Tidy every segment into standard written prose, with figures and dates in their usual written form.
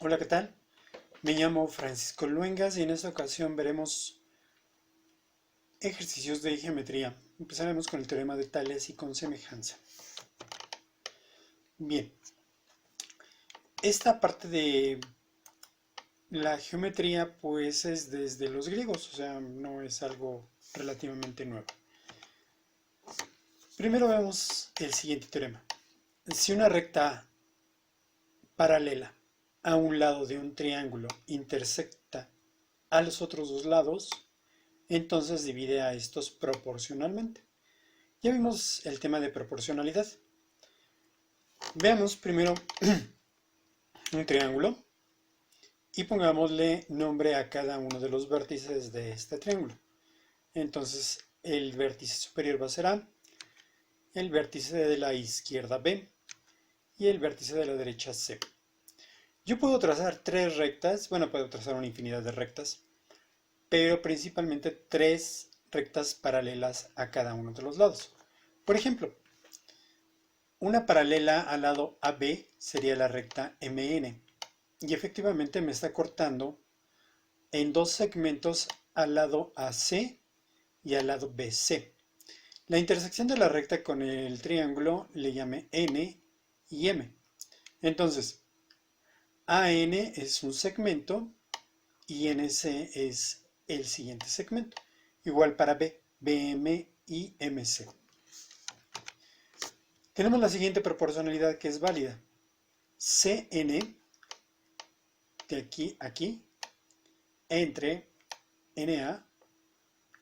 Hola, ¿qué tal? Me llamo Francisco Luengas y en esta ocasión veremos ejercicios de geometría. Empezaremos con el teorema de Tales y con semejanza. Bien, esta parte de la geometría pues es desde los griegos, o sea, no es algo relativamente nuevo. Primero vemos el siguiente teorema. Si una recta paralela a un lado de un triángulo intersecta a los otros dos lados, entonces divide a estos proporcionalmente. Ya vimos el tema de proporcionalidad. Veamos primero un triángulo y pongámosle nombre a cada uno de los vértices de este triángulo. Entonces el vértice superior va a ser A, el vértice de la izquierda B y el vértice de la derecha C. Yo puedo trazar tres rectas, bueno, puedo trazar una infinidad de rectas, pero principalmente tres rectas paralelas a cada uno de los lados. Por ejemplo, una paralela al lado AB sería la recta MN y efectivamente me está cortando en dos segmentos al lado AC y al lado BC. La intersección de la recta con el triángulo le llamé N y M. Entonces, AN es un segmento y NC es el siguiente segmento. Igual para B, BM y MC. Tenemos la siguiente proporcionalidad que es válida. CN de aquí a aquí entre NA,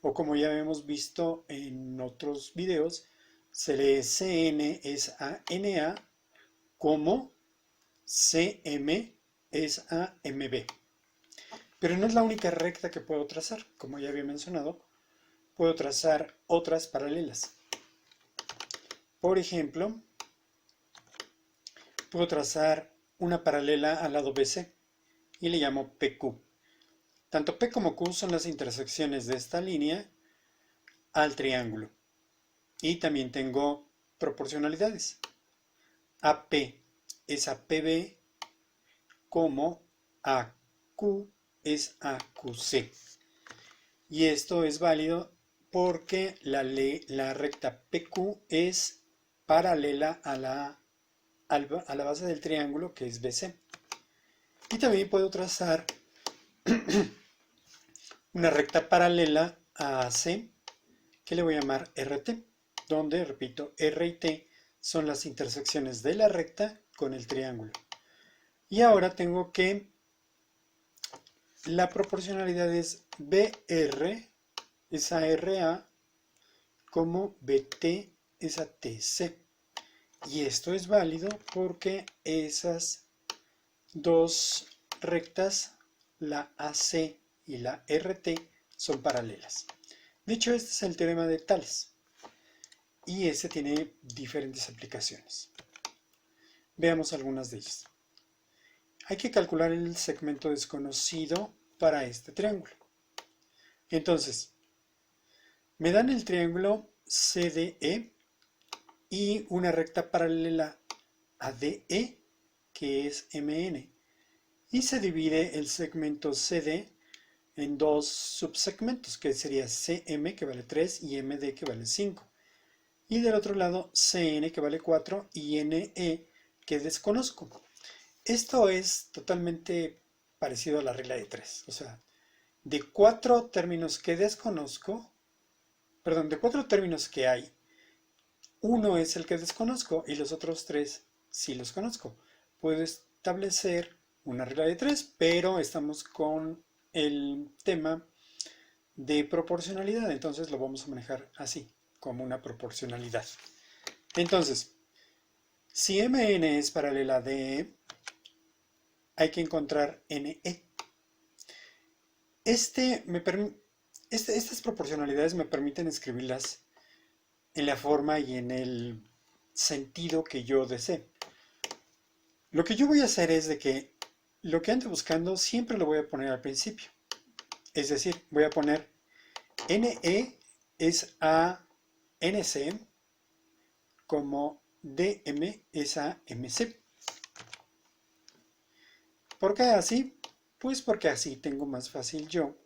o como ya hemos visto en otros videos, se lee CN es a NA como CM es a MB. Pero no es la única recta que puedo trazar. Como ya había mencionado, puedo trazar otras paralelas. Por ejemplo, puedo trazar una paralela al lado BC y le llamo PQ. Tanto P como Q son las intersecciones de esta línea al triángulo. Y también tengo proporcionalidades. AP es a PB como AQ es a QC. Y esto es válido porque la recta PQ es paralela a la base del triángulo que es BC. Y también puedo trazar una recta paralela a AC que le voy a llamar RT, donde, repito, R y T son las intersecciones de la recta con el triángulo. Y ahora tengo que la proporcionalidad es BR es a RA como BT es a TC. Y esto es válido porque esas dos rectas, la AC y la RT, son paralelas. De hecho, este es el teorema de Tales. Y ese tiene diferentes aplicaciones. Veamos algunas de ellas. Hay que calcular el segmento desconocido para este triángulo. Entonces, me dan el triángulo CDE y una recta paralela a DE, que es MN. Y se divide el segmento CD en dos subsegmentos, que sería CM, que vale 3, y MD, que vale 5. Y del otro lado, CN, que vale 4, y NE, que desconozco. Esto es totalmente parecido a la regla de 3. O sea, de 4 términos que desconozco, perdón, de 4 términos que hay, uno es el que desconozco y los otros 3 sí los conozco. Puedo establecer una regla de 3, pero estamos con el tema de proporcionalidad, entonces lo vamos a manejar así, como una proporcionalidad. Entonces, si MN es paralela a DE, hay que encontrar NE. Estas proporcionalidades me permiten escribirlas en la forma y en el sentido que yo desee. Lo que yo voy a hacer es de que lo que ande buscando siempre lo voy a poner al principio. Es decir, voy a poner NE es a NC como DM es a MC. ¿Por qué así? Pues porque así tengo más fácil yo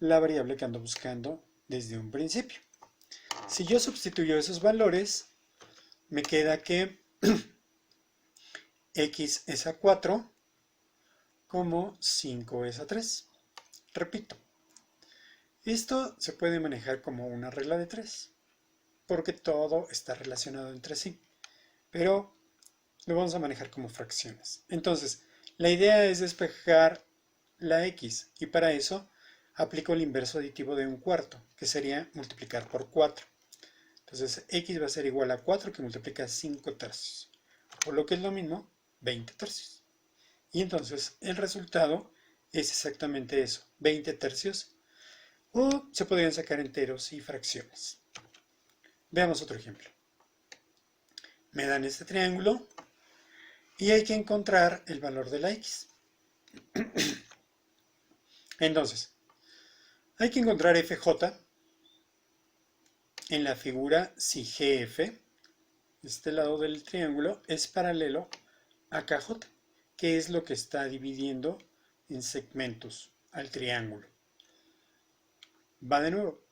la variable que ando buscando desde un principio. Si yo sustituyo esos valores, me queda que x es a 4 como 5 es a 3. Repito, esto se puede manejar como una regla de 3, porque todo está relacionado entre sí, pero lo vamos a manejar como fracciones. Entonces, la idea es despejar la x, y para eso aplico el inverso aditivo de un cuarto, que sería multiplicar por 4. Entonces, x va a ser igual a 4 que multiplica 5 tercios, o lo que es lo mismo, 20 tercios. Y entonces el resultado es exactamente eso, 20 tercios, o se podrían sacar enteros y fracciones. Veamos otro ejemplo. Me dan este triángulo y hay que encontrar el valor de la x. Entonces, hay que encontrar FJ en la figura si GF, este lado del triángulo, es paralelo a KJ, que es lo que está dividiendo en segmentos al triángulo. Va de nuevo.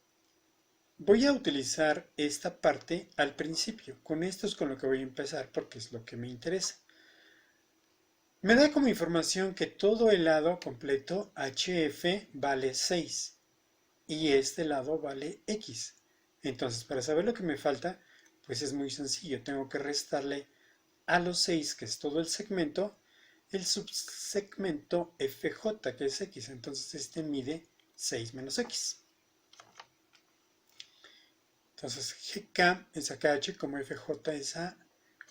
Voy a utilizar esta parte al principio. Con esto es con lo que voy a empezar porque es lo que me interesa. Me da como información que todo el lado completo HF vale 6 y este lado vale X. Entonces, para saber lo que me falta, pues es muy sencillo. Tengo que restarle a los 6, que es todo el segmento, el subsegmento FJ, que es X. Entonces, este mide 6 menos X. Entonces, GK es a KH como FJ es a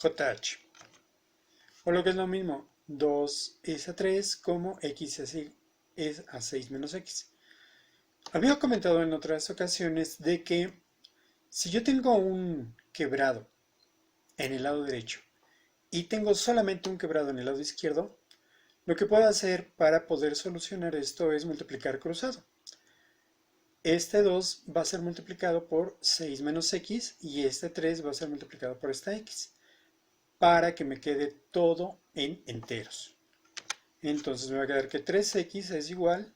JH. O lo que es lo mismo, 2 es a 3 como X es a 6 menos X. Había comentado en otras ocasiones de que si yo tengo un quebrado en el lado derecho y tengo solamente un quebrado en el lado izquierdo, lo que puedo hacer para poder solucionar esto es multiplicar cruzado. Este 2 va a ser multiplicado por 6 menos x y este 3 va a ser multiplicado por esta x para que me quede todo en enteros. Entonces me va a quedar que 3x es igual,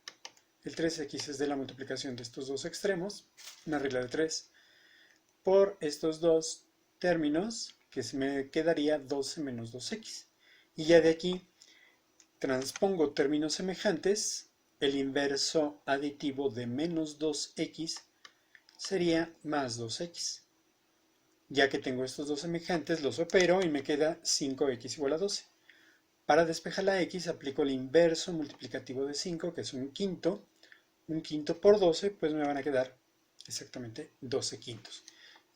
el 3x es de la multiplicación de estos dos extremos, una regla de 3, por estos dos términos, que se me quedaría 12 menos 2x. Y ya de aquí transpongo términos semejantes, el inverso aditivo de menos 2x sería más 2x. Ya que tengo estos dos semejantes, los opero y me queda 5x igual a 12. Para despejar la x aplico el inverso multiplicativo de 5, que es un quinto. Un quinto por 12, pues me van a quedar exactamente 12 quintos.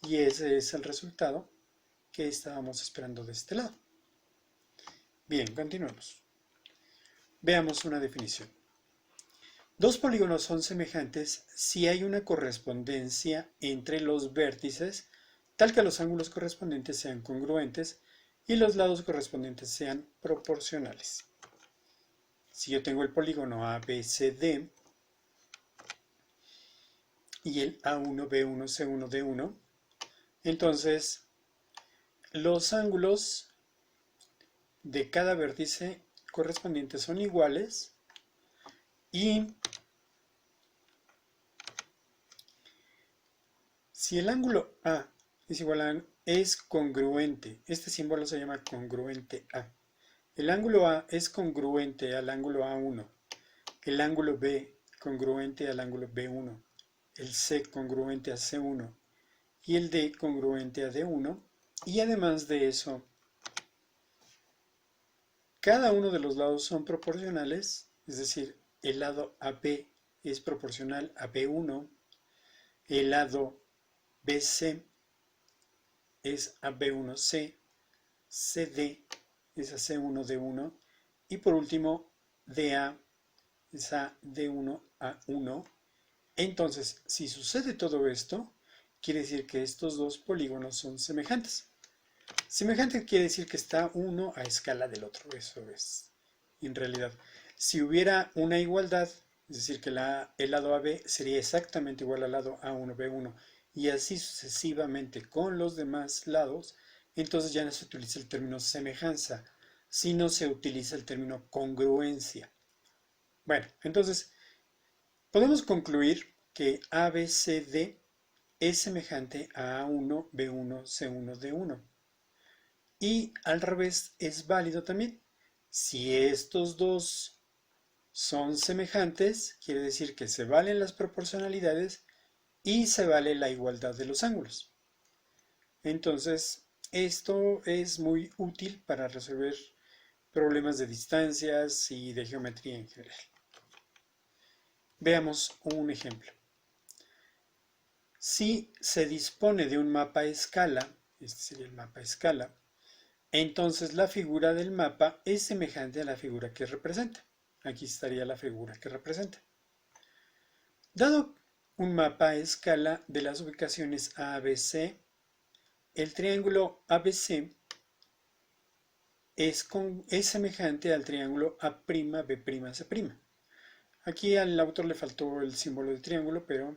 Y ese es el resultado que estábamos esperando de este lado. Bien, continuemos. Veamos una definición. Dos polígonos son semejantes si hay una correspondencia entre los vértices, tal que los ángulos correspondientes sean congruentes y los lados correspondientes sean proporcionales. Si yo tengo el polígono ABCD y el A1, B1, C1, D1, entonces los ángulos de cada vértice correspondiente son iguales y si el ángulo A es igual a es congruente, este símbolo se llama congruente A. El ángulo A es congruente al ángulo A1, el ángulo B congruente al ángulo B1, el C congruente a C1 y el D congruente a D1, y además de eso, cada uno de los lados son proporcionales, es decir, el lado AB es proporcional a B1, el lado BC es a B1C, CD es a C1D1 y por último DA es a D1A1. Entonces, si sucede todo esto, quiere decir que estos dos polígonos son semejantes. Semejante quiere decir que está uno a escala del otro, eso es en realidad. Si hubiera una igualdad, es decir, que el lado AB sería exactamente igual al lado A1, B1 y así sucesivamente con los demás lados, entonces ya no se utiliza el término semejanza, si no se utiliza el término congruencia. Bueno, entonces podemos concluir que ABCD es semejante a A1, B1, C1, D1. Y al revés es válido también. Si estos dos son semejantes, quiere decir que se valen las proporcionalidades y se vale la igualdad de los ángulos. Entonces, esto es muy útil para resolver problemas de distancias y de geometría en general. Veamos un ejemplo. Si se dispone de un mapa a escala, este sería el mapa a escala, entonces la figura del mapa es semejante a la figura que representa. Aquí estaría la figura que representa. Dado un mapa a escala de las ubicaciones ABC, el triángulo ABC es semejante al triángulo A'B'C'. Aquí al autor le faltó el símbolo de triángulo, pero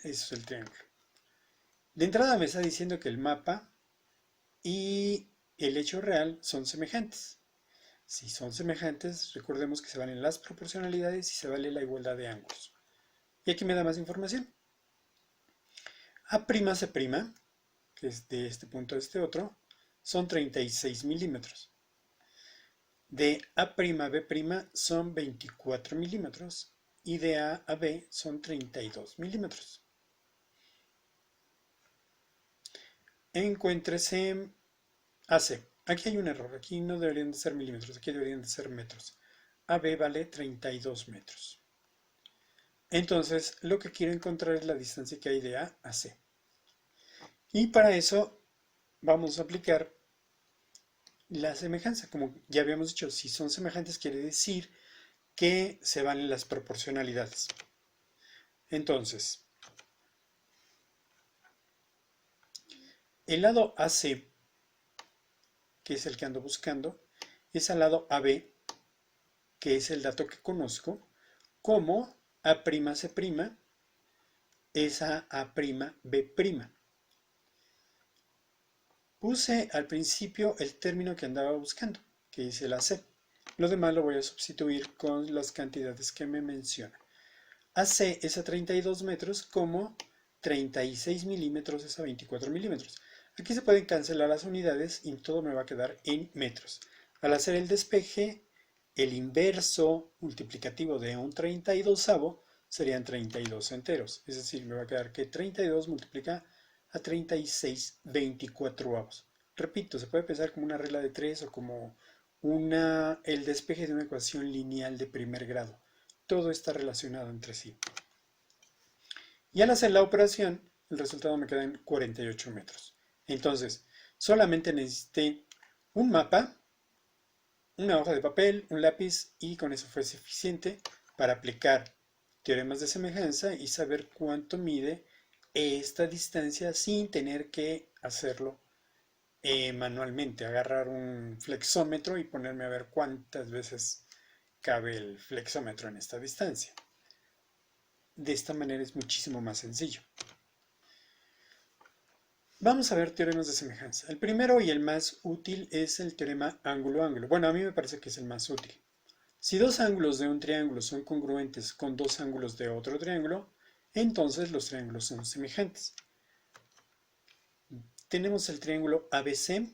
eso es el triángulo. De entrada me está diciendo que el mapa y el hecho real son semejantes. Si son semejantes, recordemos que se valen las proporcionalidades y se vale la igualdad de ángulos. Y aquí me da más información. A'C', que es de este punto a este otro, son 36 milímetros. De A'B' son 24 milímetros y de A a B son 32 milímetros. Encuéntrese AC. Aquí hay un error, aquí no deberían de ser milímetros, aquí deberían de ser metros. AB vale 32 metros. Entonces, lo que quiero encontrar es la distancia que hay de A a C. Y para eso vamos a aplicar la semejanza. Como ya habíamos dicho, si son semejantes quiere decir que se valen las proporcionalidades. Entonces, el lado AC, que es el que ando buscando, es al lado AB, que es el dato que conozco, como A'C' es a A'B'. Puse al principio el término que andaba buscando, que es el AC. Lo demás lo voy a sustituir con las cantidades que me menciona. AC es a 32 metros, como 36 milímetros es a 24 milímetros. Aquí se pueden cancelar las unidades y todo me va a quedar en metros. Al hacer el despeje, el inverso multiplicativo de un 32avo serían 32 enteros. Es decir, me va a quedar que 32 multiplica a 36 24avos. Repito, se puede pensar como una regla de 3 o como el despeje de una ecuación lineal de primer grado. Todo está relacionado entre sí. Y al hacer la operación, el resultado me queda en 48 metros. Entonces, solamente necesité un mapa, una hoja de papel, un lápiz y con eso fue suficiente para aplicar teoremas de semejanza y saber cuánto mide esta distancia sin tener que hacerlo manualmente, agarrar un flexómetro y ponerme a ver cuántas veces cabe el flexómetro en esta distancia. De esta manera es muchísimo más sencillo. Vamos a ver teoremas de semejanza. El primero y el más útil es el teorema ángulo-ángulo. Bueno, a mí me parece que es el más útil. Si dos ángulos de un triángulo son congruentes con dos ángulos de otro triángulo, entonces los triángulos son semejantes. Tenemos el triángulo ABC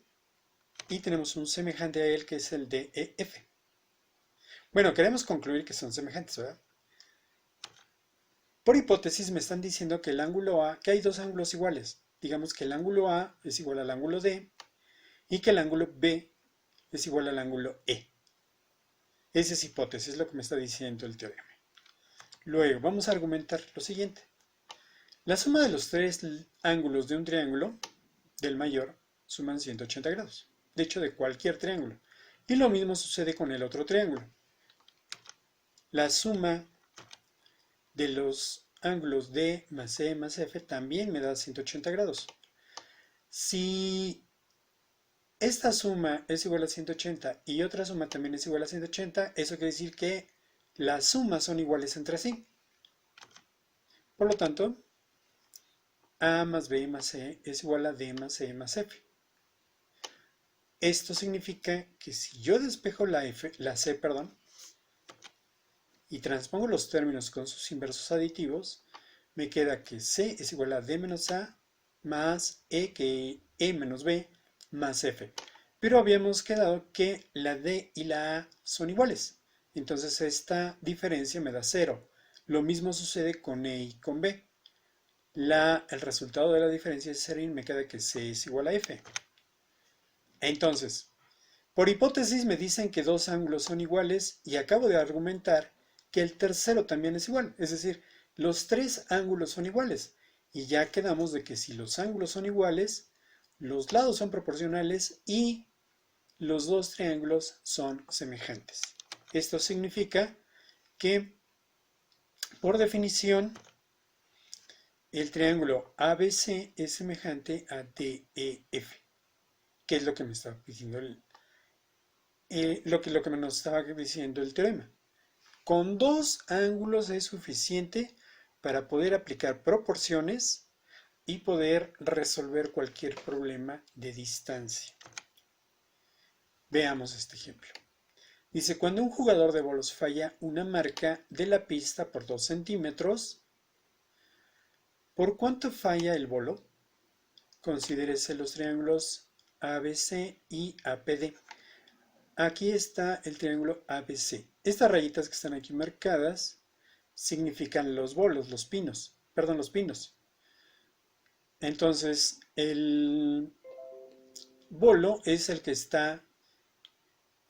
y tenemos un semejante a él que es el DEF. Bueno, queremos concluir que son semejantes, ¿verdad? Por hipótesis me están diciendo que el ángulo A, que hay dos ángulos iguales. Digamos que el ángulo A es igual al ángulo D y que el ángulo B es igual al ángulo E. Esa es hipótesis, es lo que me está diciendo el teorema. Luego vamos a argumentar lo siguiente. La suma de los tres ángulos de un triángulo, del mayor, suman 180 grados. De hecho, de cualquier triángulo. Y lo mismo sucede con el otro triángulo. La suma de los ángulos D más C más F también me da 180 grados. Si esta suma es igual a 180 y otra suma también es igual a 180, eso quiere decir que las sumas son iguales entre sí. Por lo tanto, A más B más C es igual a D más C más F. Esto significa que si yo despejo la C, y transpongo los términos con sus inversos aditivos, me queda que C es igual a D menos A más E, que E menos B, más F. Pero habíamos quedado que la D y la A son iguales. Entonces esta diferencia me da 0. Lo mismo sucede con E y con B. El resultado de la diferencia de ser me queda que C es igual a F. Entonces, por hipótesis me dicen que dos ángulos son iguales y acabo de argumentar que el tercero también es igual. Es decir, los tres ángulos son iguales. Y ya quedamos de que si los ángulos son iguales, los lados son proporcionales y los dos triángulos son semejantes. Esto significa que, por definición, el triángulo ABC es semejante a DEF, que es lo que me estaba diciendo lo que nos estaba diciendo el teorema. Con dos ángulos es suficiente para poder aplicar proporciones y poder resolver cualquier problema de distancia. Veamos este ejemplo. Dice, cuando un jugador de bolos falla una marca de la pista por 2 centímetros, ¿por cuánto falla el bolo? Considérese los triángulos ABC y APD. Aquí está el triángulo ABC. Estas rayitas que están aquí marcadas significan los bolos, los pinos. Entonces, el bolo es el que está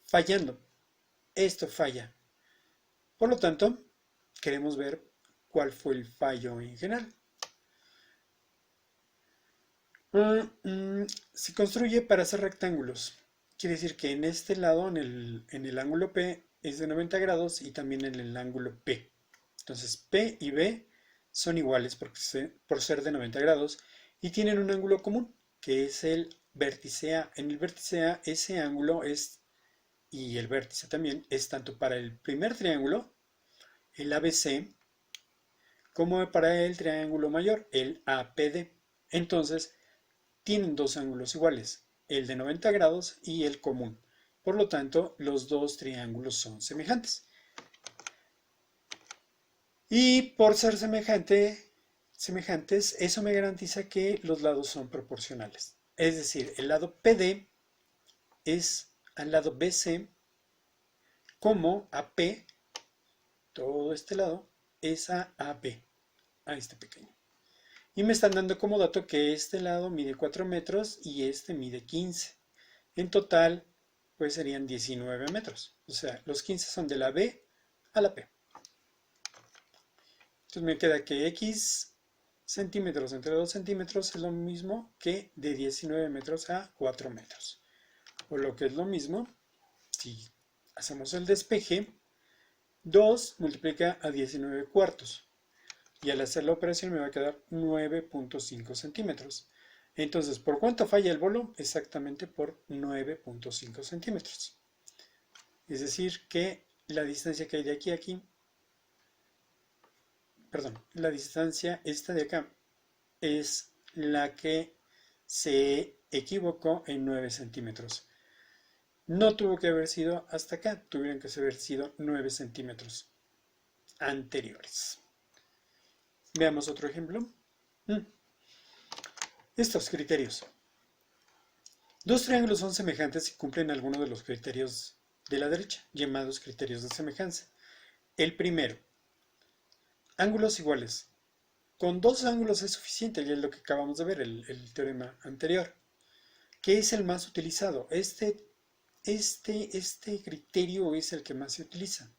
fallando. Esto falla. Por lo tanto, queremos ver cuál fue el fallo en general. Se construye para hacer rectángulos. Quiere decir que en este lado, en el ángulo P, es de 90 grados y también en el ángulo P. Entonces P y B son iguales por ser de 90 grados y tienen un ángulo común, que es el vértice A. En el vértice A ese ángulo y el vértice también, es tanto para el primer triángulo, el ABC, como para el triángulo mayor, el APD. Entonces, tienen dos ángulos iguales, el de 90 grados y el común. Por lo tanto, los dos triángulos son semejantes. Y por ser semejantes, eso me garantiza que los lados son proporcionales. Es decir, el lado PD es al lado BC como AP, todo este lado, es a AB, a este pequeño. Y me están dando como dato que este lado mide 4 metros y este mide 15. En total, pues serían 19 metros. O sea, los 15 son de la B a la P. Entonces me queda que X centímetros entre 2 centímetros es lo mismo que de 19 metros a 4 metros. O lo que es lo mismo, si hacemos el despeje, 2 multiplica a 19 cuartos. Y al hacer la operación me va a quedar 9.5 centímetros. Entonces, ¿por cuánto falla el bolo? Exactamente por 9.5 centímetros. Es decir, que la distancia que hay de aquí a aquí, la distancia esta de acá es la que se equivocó en 9 centímetros. No tuvo que haber sido hasta acá, tuvieron que haber sido 9 centímetros anteriores. Veamos otro ejemplo. Estos criterios. Dos triángulos son semejantes si cumplen alguno de los criterios de la derecha, llamados criterios de semejanza. El primero, ángulos iguales. Con dos ángulos es suficiente, y es lo que acabamos de ver, el teorema anterior. ¿Qué es el más utilizado? Este criterio es el que más se utiliza.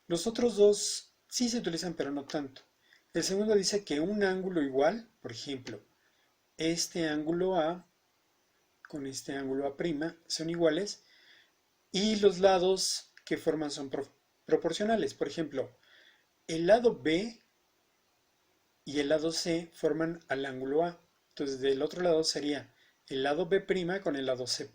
Los otros dos sí se utilizan, pero no tanto. El segundo dice que un ángulo igual, por ejemplo, este ángulo A con este ángulo A' son iguales y los lados que forman son proporcionales. Por ejemplo, el lado B y el lado C forman al ángulo A. Entonces, del otro lado sería el lado B' con el lado C'.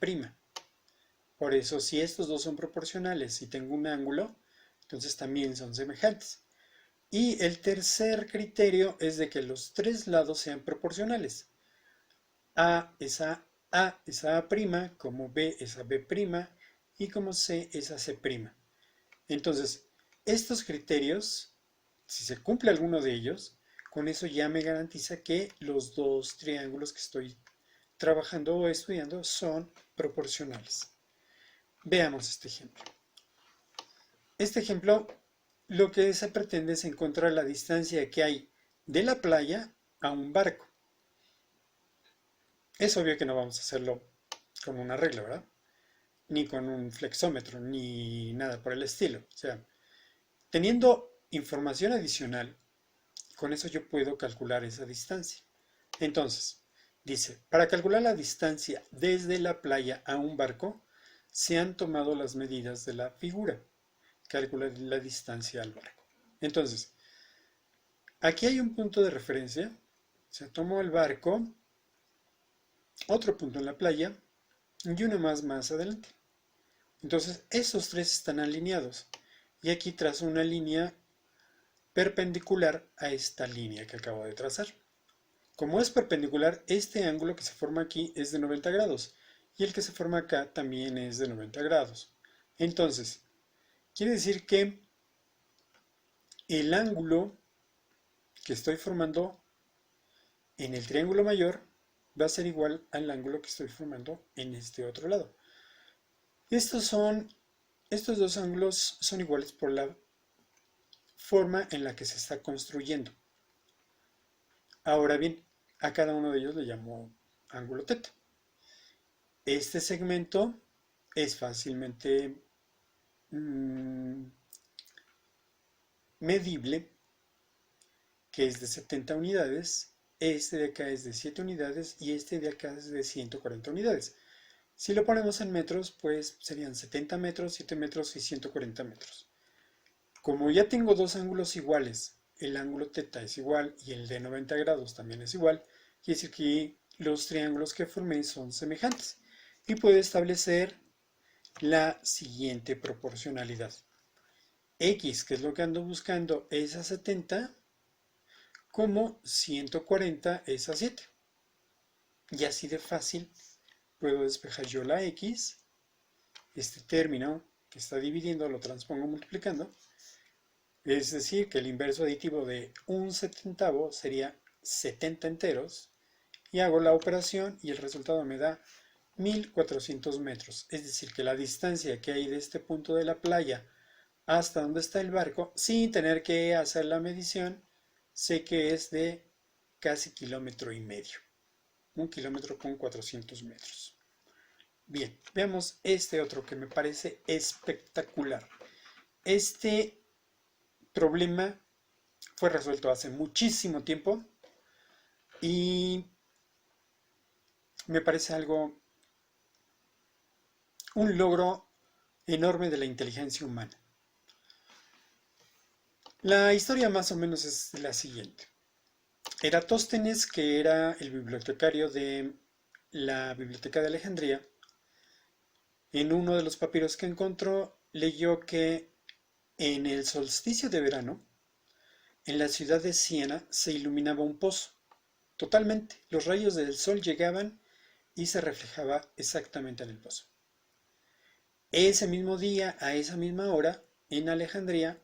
Por eso, si estos dos son proporcionales y tengo un ángulo, entonces también son semejantes. Y el tercer criterio es de que los tres lados sean proporcionales. A es A A es a A', como B es a B' y como C es a C'. Entonces, estos criterios, si se cumple alguno de ellos, con eso ya me garantiza que los dos triángulos que estoy trabajando o estudiando son proporcionales. Veamos este ejemplo. Este ejemplo, lo que se pretende es encontrar la distancia que hay de la playa a un barco. Es obvio que no vamos a hacerlo con una regla, ¿verdad? Ni con un flexómetro, ni nada por el estilo. O sea, teniendo información adicional, con eso yo puedo calcular esa distancia. Entonces, dice, para calcular la distancia desde la playa a un barco, se han tomado las medidas de la figura. Calcular la distancia al barco. Entonces, aquí hay un punto de referencia. Se tomó el barco, otro punto en la playa y uno más adelante. Entonces, esos tres están alineados. Y aquí trazo una línea perpendicular a esta línea que acabo de trazar. Como es perpendicular, este ángulo que se forma aquí es de 90 grados y el que se forma acá también es de 90 grados. Entonces, quiere decir que el ángulo que estoy formando en el triángulo mayor va a ser igual al ángulo que estoy formando en este otro lado. Estos dos ángulos son iguales por la forma en la que se está construyendo. Ahora bien, a cada uno de ellos le llamo ángulo θ. Este segmento es fácilmente medible, que es de 70 unidades, este de acá es de 7 unidades y este de acá es de 140 unidades. Si lo ponemos en metros, pues serían 70 metros, 7 metros y 140 metros. Como ya tengo dos ángulos iguales, el ángulo θ es igual y el de 90 grados también es igual, quiere decir que los triángulos que formé son semejantes. Y puedo establecer la siguiente proporcionalidad. X, que es lo que ando buscando, es a 70, como 140 es a 7. Y así de fácil puedo despejar yo la X, este término que está dividiendo lo transpongo multiplicando, es decir, que el inverso aditivo de un setentavo sería 70 enteros, y hago la operación y el resultado me da 1400 metros. Es decir, que la distancia que hay de este punto de la playa hasta donde está el barco, sin tener que hacer la medición, sé que es de casi kilómetro y medio. 1 kilómetro con 400 metros. Bien, veamos este otro que me parece espectacular. Este problema fue resuelto hace muchísimo tiempo y me parece un logro enorme de la inteligencia humana. La historia más o menos es la siguiente. Eratóstenes, que era el bibliotecario de la Biblioteca de Alejandría, en uno de los papiros que encontró, leyó que en el solsticio de verano, en la ciudad de Siena se iluminaba un pozo. Totalmente, los rayos del sol llegaban y se reflejaba exactamente en el pozo. Ese mismo día, a esa misma hora, en Alejandría,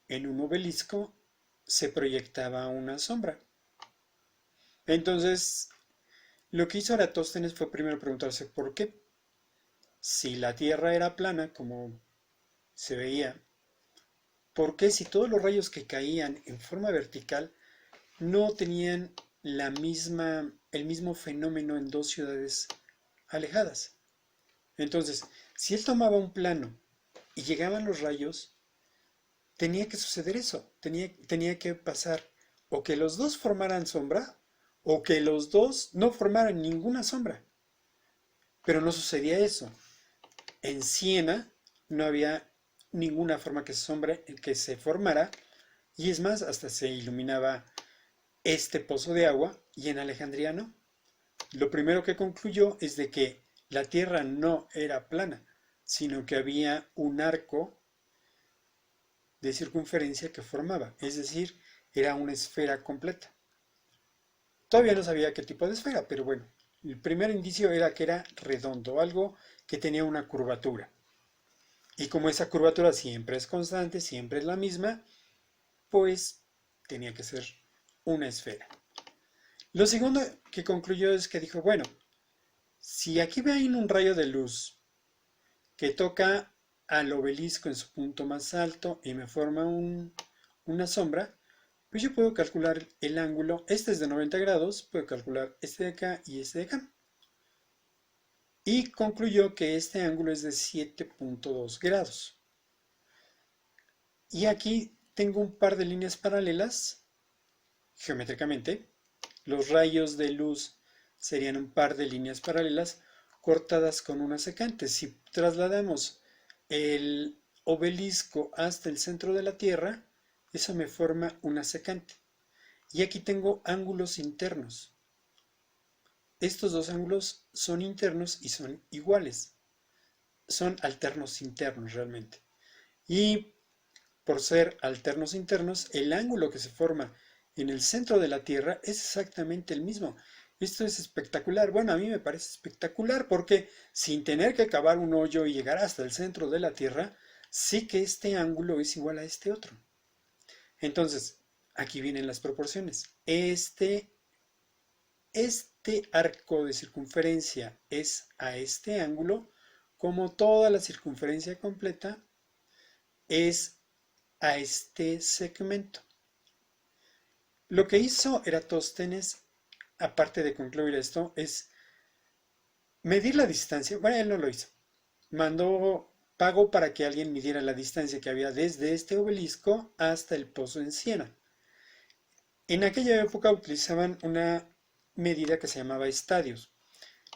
en un obelisco, se proyectaba una sombra. Entonces, lo que hizo Eratóstenes fue primero preguntarse por qué. Si la Tierra era plana, como se veía, ¿por qué si todos los rayos que caían en forma vertical no tenían el mismo fenómeno en dos ciudades alejadas? Entonces, si él tomaba un plano y llegaban los rayos, tenía que suceder eso, tenía que pasar o que los dos formaran sombra o que los dos no formaran ninguna sombra. Pero no sucedía eso. En Siena no había ninguna forma que se formara y es más, hasta se iluminaba este pozo de agua y en Alejandría no. Lo primero que concluyó es de que la Tierra no era plana, sino que había un arco de circunferencia que formaba, es decir, era una esfera completa. Todavía no sabía qué tipo de esfera, pero bueno, El primer indicio era que era redondo, algo que tenía una curvatura. Y como esa curvatura siempre es constante, siempre es la misma, pues tenía que ser una esfera. Lo segundo que concluyó es que dijo, bueno, si aquí ven un rayo de luz que toca al obelisco en su punto más alto y me forma una sombra, pues yo puedo calcular el ángulo, este es de 90 grados, puedo calcular este de acá y este de acá. Y concluyó que este ángulo es de 7.2 grados. Y aquí tengo un par de líneas paralelas, geométricamente. Los rayos de luz serían un par de líneas paralelas cortadas con una secante. Si trasladamos el obelisco hasta el centro de la Tierra, eso me forma una secante. Y aquí tengo ángulos internos. Estos dos ángulos son internos y son iguales. Son alternos internos realmente. Y por ser alternos internos, el ángulo que se forma en el centro de la Tierra es exactamente el mismo. Esto es espectacular. Bueno, a mí me parece espectacular porque sin tener que cavar un hoyo y llegar hasta el centro de la Tierra, sí que este ángulo es igual a este otro. Entonces, aquí vienen las proporciones. Este arco de circunferencia es a este ángulo, como toda la circunferencia completa es a este segmento. Lo que hizo Eratóstenes, aparte de concluir esto, es medir la distancia. Bueno, él no lo hizo. Pagó para que alguien midiera la distancia que había desde este obelisco hasta el pozo en Siena. En aquella época utilizaban una medida que se llamaba estadios.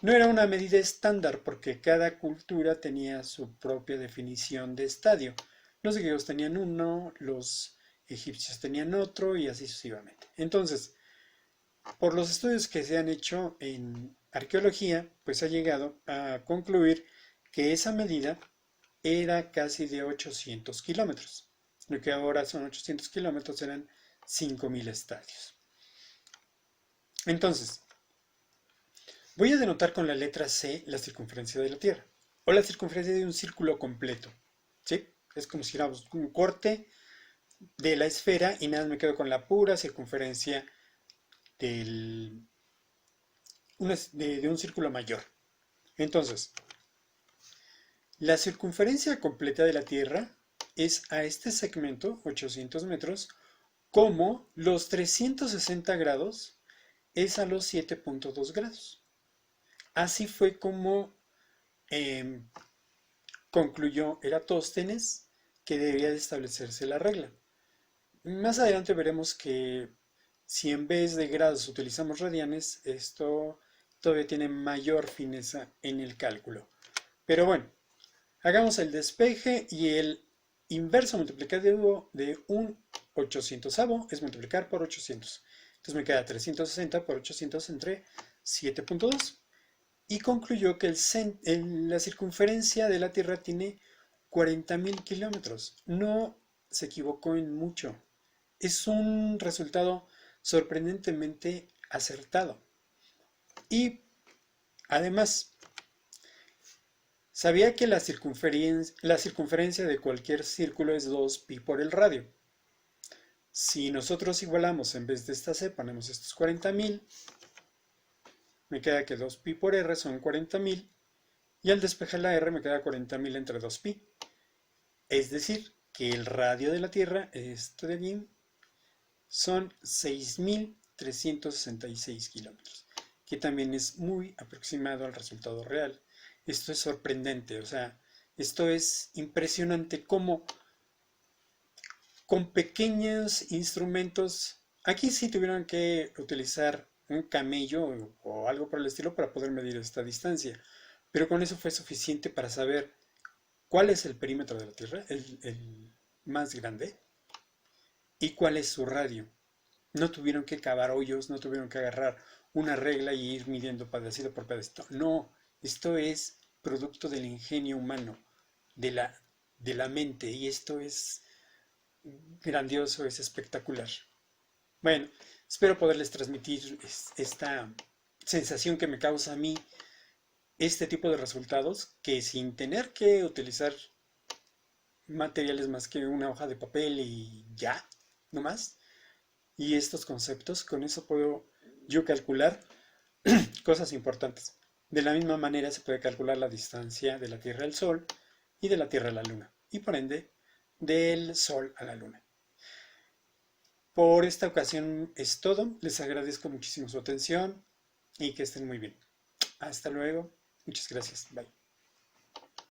No era una medida estándar porque cada cultura tenía su propia definición de estadio. Los griegos tenían uno, los egipcios tenían otro y así sucesivamente. Entonces, por los estudios que se han hecho en arqueología, pues ha llegado a concluir que esa medida era casi de 800 kilómetros. Lo que ahora son 800 kilómetros eran 5.000 estadios. Entonces, voy a denotar con la letra C la circunferencia de la Tierra, o la circunferencia de un círculo completo. ¿Sí? Es como si hiciéramos un corte de la esfera y nada, me quedo con la pura circunferencia de un círculo mayor. Entonces, la circunferencia completa de la Tierra es a este segmento, 800 metros, como los 360 grados es a los 7.2 grados. Así fue como eh, concluyó Eratóstenes que debería de establecerse la regla. Más adelante veremos que si en vez de grados utilizamos radianes, esto todavía tiene mayor fineza en el cálculo. Pero bueno, hagamos el despeje y el inverso multiplicativo de un 800avo es multiplicar por 800. Entonces me queda 360 por 800 entre 7.2. Y concluyó que la circunferencia de la Tierra tiene 40.000 kilómetros. No se equivocó en mucho. Es un resultado sorprendentemente acertado. Y además, sabía que la circunferencia de cualquier círculo es 2pi por el radio. Si nosotros igualamos en vez de esta c, ponemos estos 40.000, me queda que 2pi por r son 40.000 y al despejar la r me queda 40.000 entre 2pi. Es decir, que el radio de la Tierra, esto de aquí, son 6.366 kilómetros, que también es muy aproximado al resultado real. Esto es sorprendente, o sea, esto es impresionante cómo con pequeños instrumentos, aquí sí tuvieron que utilizar un camello o algo por el estilo para poder medir esta distancia, pero con eso fue suficiente para saber cuál es el perímetro de la Tierra, el más grande, y cuál es su radio. No tuvieron que cavar hoyos, no tuvieron que agarrar una regla y ir midiendo pedacito por pedacito. No, esto es producto del ingenio humano, de la mente, y esto es grandioso, es espectacular. Bueno, espero poderles transmitir esta sensación que me causa a mí este tipo de resultados, que sin tener que utilizar materiales más que una hoja de papel y ya, no más, y estos conceptos, con eso puedo yo calcular cosas importantes. De la misma manera se puede calcular la distancia de la Tierra al Sol y de la Tierra a la Luna, y por ende del Sol a la Luna. Por esta ocasión es todo. Les agradezco muchísimo su atención y que estén muy bien. Hasta luego. Muchas gracias. Bye.